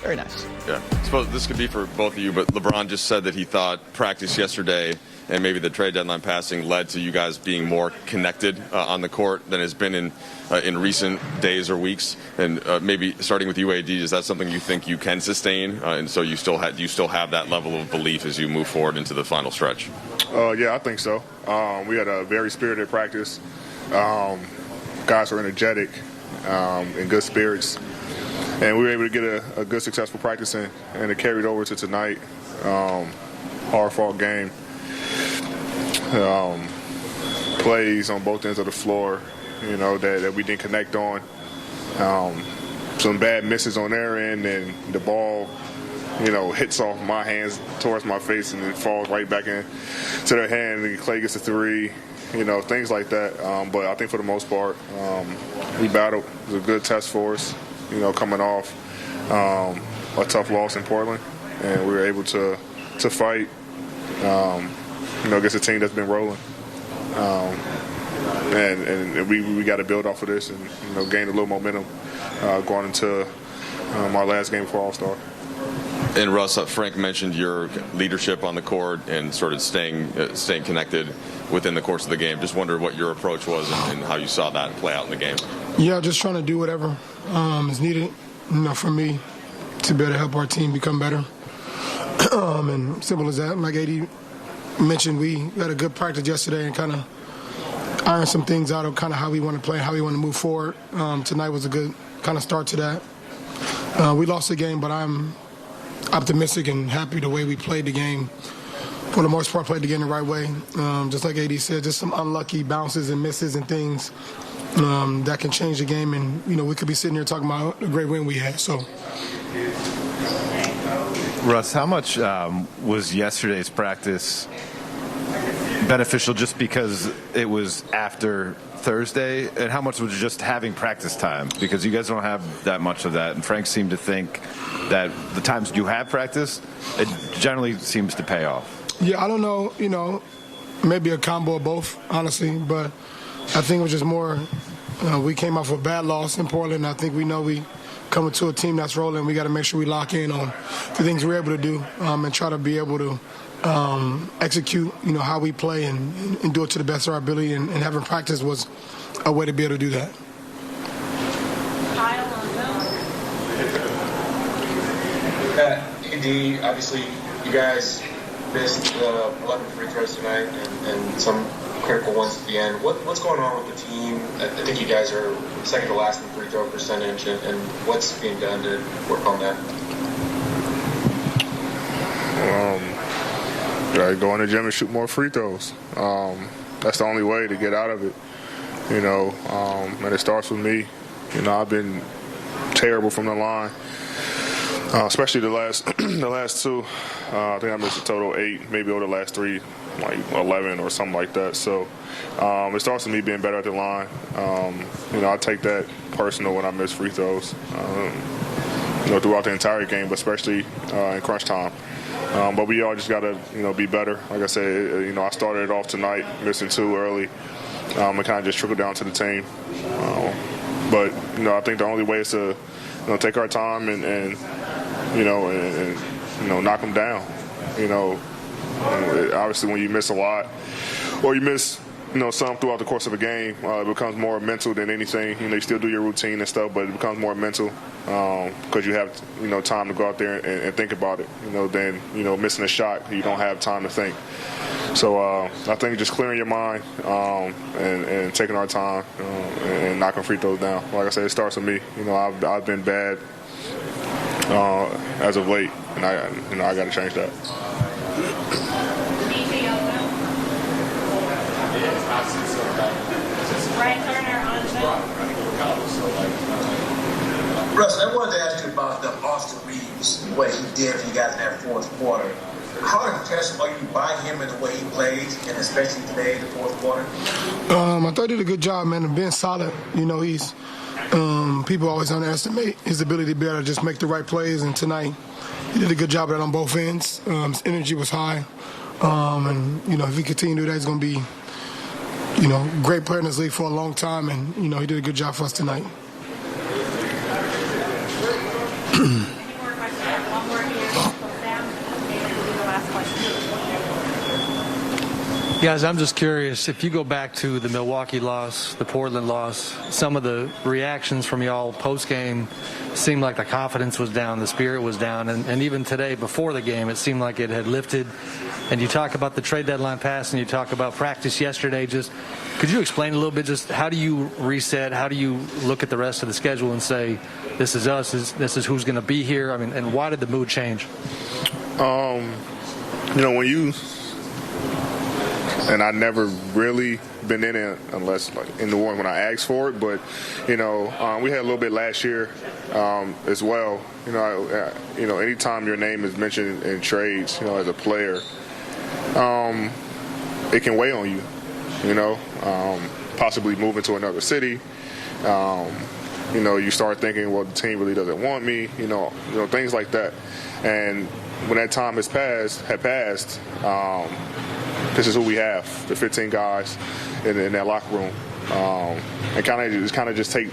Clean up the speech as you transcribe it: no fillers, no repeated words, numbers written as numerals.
very nice. Yeah. I suppose this could be for both of you, but LeBron just said that he thought practice yesterday and maybe the trade deadline passing led to you guys being more connected on the court than has been in recent days or weeks. And maybe starting with UAD, is that something you think you can sustain? And so you still have that level of belief as you move forward into the final stretch? Yeah, I think so. We had a very spirited practice. Guys were energetic, in good spirits. And we were able to get a good, successful practice in, and it carried over to tonight. Hard-fought game. Plays on both ends of the floor, that we didn't connect on. Some bad misses on their end, and the ball, hits off my hands towards my face and then falls right back into their hand, and Clay gets a three, things like that. But I think for the most part, we battled. It was a good test for us, coming off a tough loss in Portland, and we were able to fight, against a team that's been rolling. And we got to build off of this and, gain a little momentum going into our last game for All-Star. And Russ, Frank mentioned your leadership on the court and sort of staying connected within the course of the game. Just wondered what your approach was and how you saw that play out in the game. Yeah, just trying to do whatever is needed, for me to be able to help our team become better. And simple as that. Like AD mentioned, we had a good practice yesterday and kind of iron some things out of kind of how we want to play, how we want to move forward. Tonight was a good kind of start to that. We lost the game, but I'm optimistic and happy the way we played the game. For the most part, played the game the right way. Just like AD said, just some unlucky bounces and misses and things that can change the game. And, we could be sitting here talking about a great win we had. So, Russ, how much was yesterday's practice beneficial just because it was after Thursday, and how much was just having practice time? Because you guys don't have that much of that, and Frank seemed to think that the times you have practice, it generally seems to pay off. Yeah, I don't know, maybe a combo of both, honestly, but I think it was just more we came off a bad loss in Portland. I think we know we coming to a team that's rolling. We got to make sure we lock in on the things we're able to do and try to be able to execute, how we play and do it to the best of our ability. And having practice was a way to be able to do that. AD, obviously, you guys missed 11 free throws tonight and some critical ones at the end. What's going on with the team? I think you guys are second to last in free throw percentage, and what's being done to work on that? Go in the gym and shoot more free throws. That's the only way to get out of it, and it starts with me. I've been terrible from the line, especially the last two. I think I missed a total 8, maybe over the last 3, like 11 or something like that. So it starts with me being better at the line. I take that personal when I miss free throws, throughout the entire game, but especially in crunch time. But we all just got to, be better. Like I said, I started it off tonight, missing 2 early. It kind of just trickled down to the team. But, I think the only way is to, take our time and knock them down. Obviously when you miss a lot or you miss, some throughout the course of a game, it becomes more mental than anything. You still do your routine and stuff, but it becomes more mental because you have, time to go out there and think about it. Than missing a shot, you don't have time to think. So I think just clearing your mind and taking our time and knocking free throws down. Like I said, it starts with me. I've been bad as of late, and I got to change that. Russ, I wanted to ask you about the Austin Reeves, what he did for you guys in that fourth quarter. How impressed are you by him and the way he plays, and especially today in the fourth quarter? I thought he did a good job, man, of being solid. He's people always underestimate his ability to be able to just make the right plays, and tonight he did a good job of that on both ends. His energy was high, and if he continues to do that, he's going to be great player in this league for a long time, and he did a good job for us tonight. one more here. Sam, David will be the last question. Guys, I'm just curious, if you go back to the Milwaukee loss, the Portland loss, some of the reactions from y'all post-game seemed like the confidence was down, the spirit was down, and even today before the game it seemed like it had lifted. And you talk about the trade deadline pass and you talk about practice yesterday. Just could you explain a little bit, just how do you reset, how do you look at the rest of the schedule and say, this is us, this is who's going to be here? I mean, and why did the mood change? When you, and I never really been in it unless like in the one when I asked for it, but we had a little bit last year as well. Anytime your name is mentioned in trades, as a player, it can weigh on you. Possibly moving to another city. You start thinking, well, the team really doesn't want me. Things like that. And when that time had passed. This is who we have, the 15 guys in that locker room. And kind of just take